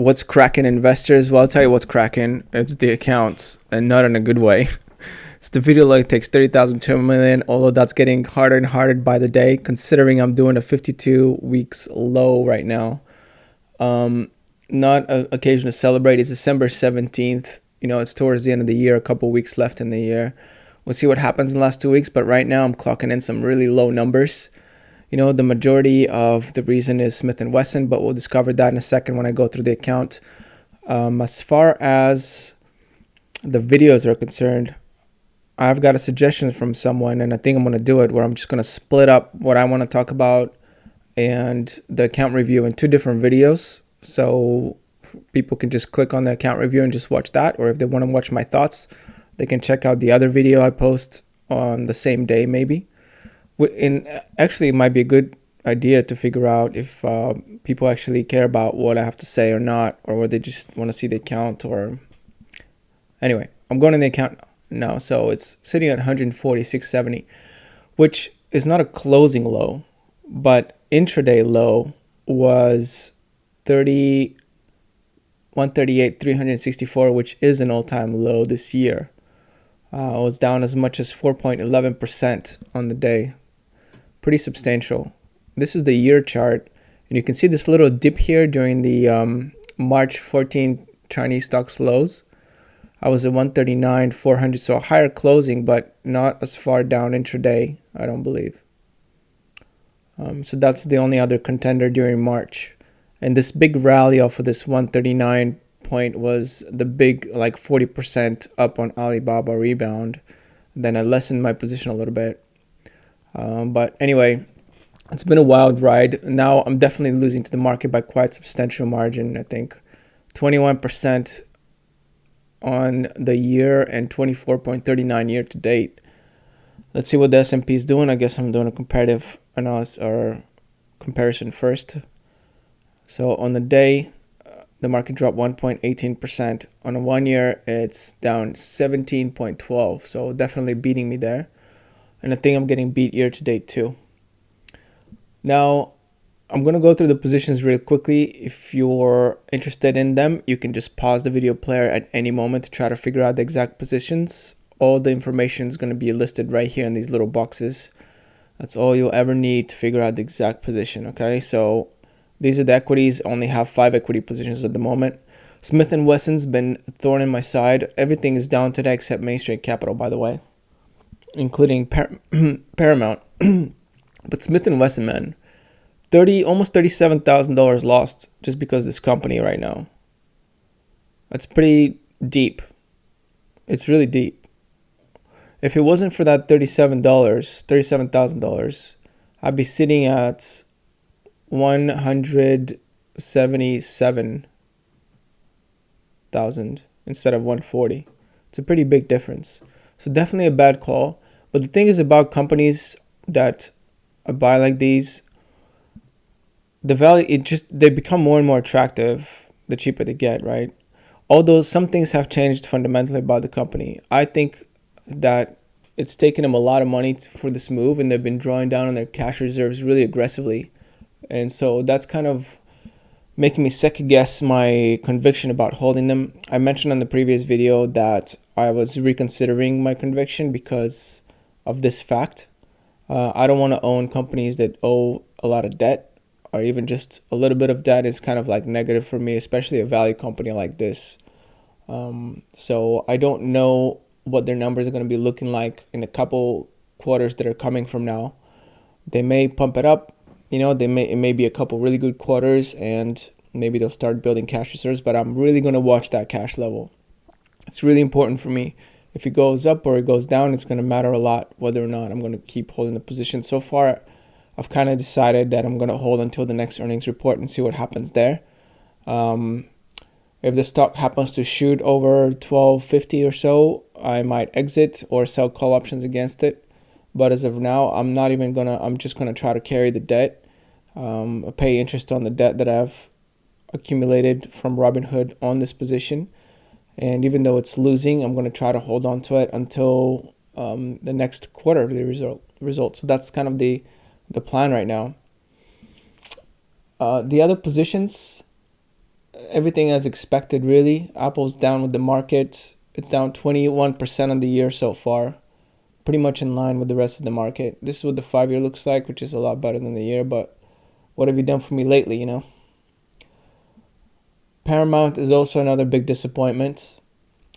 What's cracking, investors? Well, I'll tell you what's cracking. It's the accounts, and not in a good way. So the video like takes 30,000 to a million, although that's getting harder and harder by the day, considering I'm doing a 52 weeks low right now. Not an occasion to celebrate. It's December 17th. It's towards the end of the year, a couple weeks left in the year. We'll see what happens in the last 2 weeks, but right now I'm clocking in some really low numbers. The majority of the reason is Smith & Wesson, but we'll discover that in a second when I go through the account. As far as the videos are concerned, I've got a suggestion from someone, and I think I'm going to do it, where I'm just going to split up what I want to talk about and the account review in 2 different videos. So people can just click on the account review and just watch that. Or if they want to watch my thoughts, they can check out the other video I post on the same day maybe. Actually, it might be a good idea to figure out if people actually care about what I have to say or not, or whether they just want to see the account. Or anyway, I'm going in the account now. So it's sitting at 146.70, which is not a closing low, but intraday low was 138,364, which is an all-time low this year. It was down as much as 4.11% on the day. Pretty substantial. This is the year chart, and you can see this little dip here during the March 14 Chinese stocks lows. I was at 139,400, so a higher closing, but not as far down intraday, I don't believe. So that's the only other contender during March. And this big rally off of this 139 point was the big, like 40% up on Alibaba rebound. Then I lessened my position a little bit. But anyway, it's been a wild ride. Now I'm definitely losing to the market by quite substantial margin. I think 21% on the year and 24.39 year to date. Let's see what the S&P is doing. I guess I'm doing a comparative analysis or comparison first. So on the day, the market dropped 1.18%. On a 1 year, it's down 17.12. So definitely beating me there. And I think I'm getting beat year to date too. Now, I'm going to go through the positions real quickly. If you're interested in them, you can just pause the video player at any moment to try to figure out the exact positions. All the information is going to be listed right here in these little boxes. That's all you'll ever need to figure out the exact position, okay? So these are the equities. I only have 5 equity positions at the moment. Smith & Wesson's been a thorn in my side. Everything is down today except Main Street Capital, by the way, including Paramount. But Smith & Wesson, man, almost $37,000 lost just because of this company right now. That's pretty deep. It's really deep. If it wasn't for that $37,000, I'd be sitting at 177,000 instead of 140. It's a pretty big difference. So definitely a bad call. But the thing is about companies that I buy like these, the value, they become more and more attractive the cheaper they get, right? Although some things have changed fundamentally about the company. I think that it's taken them a lot of money for this move, and they've been drawing down on their cash reserves really aggressively. And so that's kind of making me second guess my conviction about holding them. I mentioned on the previous video that I was reconsidering my conviction because of this fact. I don't want to own companies that owe a lot of debt, or even just a little bit of debt is kind of like negative for me, especially a value company like this. So I don't know what their numbers are going to be looking like in a couple quarters that are coming from now. They may pump it up. It may be a couple really good quarters, and maybe they'll start building cash reserves, but I'm really going to watch that cash level. It's really important for me. If it goes up or it goes down, it's going to matter a lot whether or not I'm going to keep holding the position. So far, I've kind of decided that I'm going to hold until the next earnings report and see what happens there. If the stock happens to shoot over 12.50 or so, I might exit or sell call options against it. But as of now, I'm just going to try to carry the debt, pay interest on the debt that I've accumulated from Robinhood on this position. And even though it's losing, I'm going to try to hold on to it until the next quarterly result. So that's kind of the plan right now. The other positions, everything as expected, really. Apple's down with the market. It's down 21% on the year so far, pretty much in line with the rest of the market. This is what the 5-year looks like, which is a lot better than the year, but what have you done for me lately, you know? Paramount is also another big disappointment.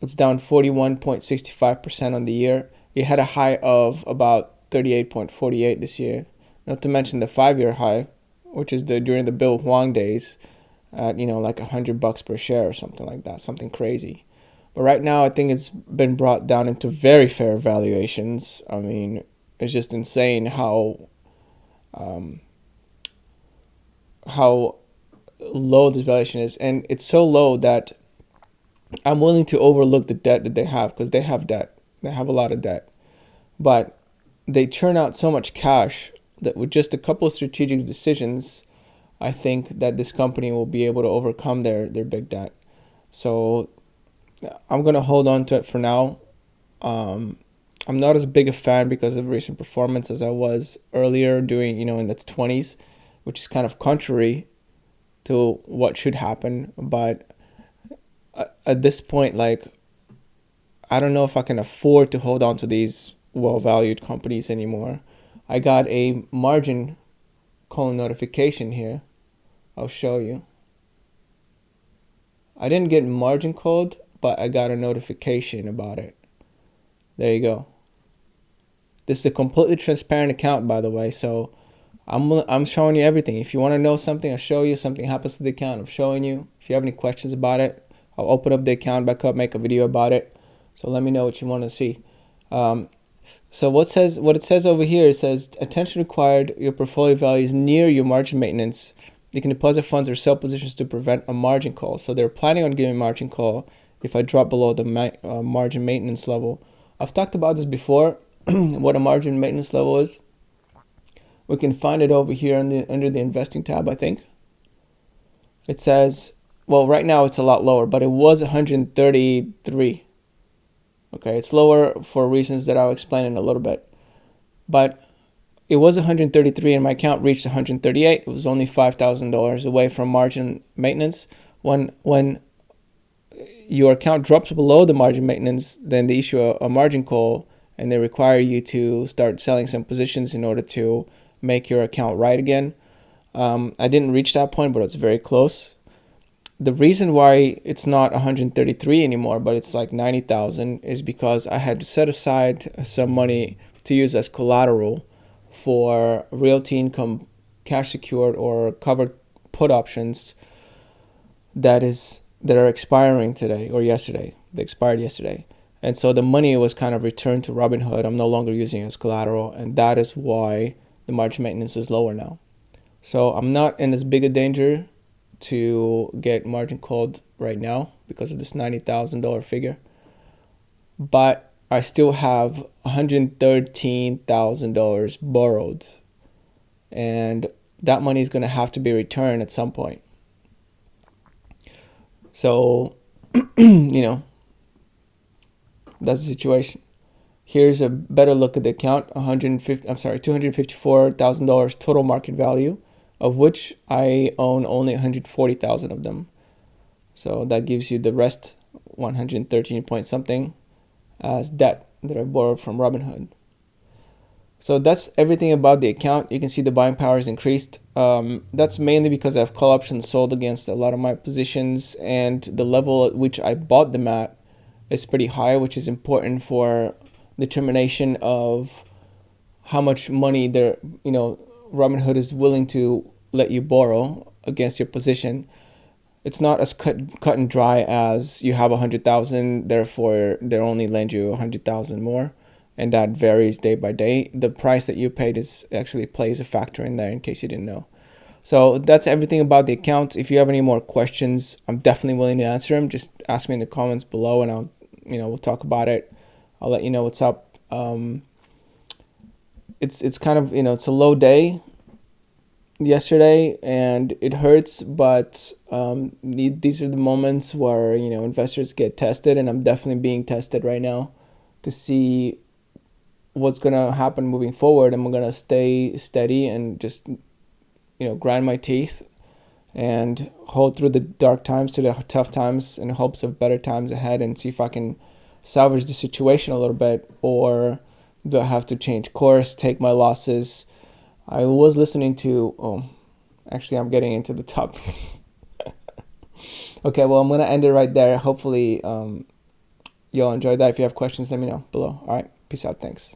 It's down 41.65% on the year. It had a high of about 38.48 this year. Not to mention the 5-year high, which is during the Bill Huang days, at like $100 per share or something like that, something crazy. But right now, I think it's been brought down into very fair valuations. I mean, it's just insane how low this valuation is, and it's so low that I'm willing to overlook the debt that they have, because they have debt. They have a lot of debt, but they churn out so much cash that with just a couple of strategic decisions, I think that this company will be able to overcome their big debt. So I'm gonna hold on to it for now. I'm not as big a fan because of recent performance as I was earlier doing, in the 20s, which is kind of contrary to what should happen. But at this point, like, I don't know if I can afford to hold on to these well-valued companies anymore. I got a margin call notification here. I'll show you. I didn't get margin called, but I got a notification about it. There you go. This is a completely transparent account, by the way, so I'm showing you everything. If you want to know something, I'll show you. Something happens to the account, I'm showing you. If you have any questions about it, I'll open up the account back up, make a video about it. So let me know what you want to see. So what it says over here, it says, attention required, your portfolio value is near your margin maintenance. You can deposit funds or sell positions to prevent a margin call. So they're planning on giving a margin call if I drop below the margin maintenance level. I've talked about this before, what a margin maintenance level is. We can find it over here under the investing tab, I think. It says, well, right now it's a lot lower, but it was 133. Okay, it's lower for reasons that I'll explain in a little bit. But it was 133 and my account reached 138. It was only $5,000 away from margin maintenance. When your account drops below the margin maintenance, then they issue a margin call and they require you to start selling some positions in order to make your account right again. I didn't reach that point, but it's very close. The reason why it's not 133 anymore, but it's like 90,000, is because I had to set aside some money to use as collateral for realty income, cash secured or covered put options that are expiring today or yesterday. They expired yesterday. And so the money was kind of returned to Robinhood. I'm no longer using it as collateral, and that is why the margin maintenance is lower now. So I'm not in as big a danger to get margin called right now because of this $90,000 figure. But I still have $113,000 borrowed, and that money is going to have to be returned at some point. So, that's the situation. Here's a better look at the account. $254,000 total market value, of which I own only 140,000 of them. So that gives you the rest, 113 point something, as debt that I borrowed from Robinhood. So that's everything about the account. You can see the buying power is increased. That's mainly because I have call options sold against a lot of my positions, and the level at which I bought them at is pretty high, which is important for determination of how much money Robinhood is willing to let you borrow against your position. It's not as cut and dry as you have 100,000, therefore they only lend you 100,000 more, and that varies day by day. The price that you paid actually plays a factor in there, in case you didn't know. So that's everything about the account. If you have any more questions, I'm definitely willing to answer them. Just ask me in the comments below, and we'll talk about it. I'll let you know what's up. It's kind of, it's a low day yesterday, and it hurts, but these are the moments where investors get tested, and I'm definitely being tested right now to see what's gonna happen moving forward. I'm gonna stay steady and just grind my teeth and hold through the dark times to the tough times in hopes of better times ahead, and see if I can salvage the situation a little bit, or do I have to change course, take my losses. I was listening to, actually I'm getting into the topic. Okay, well, I'm going to end it right there. Hopefully, you'll enjoy that. If you have questions, let me know below. All right, peace out. Thanks.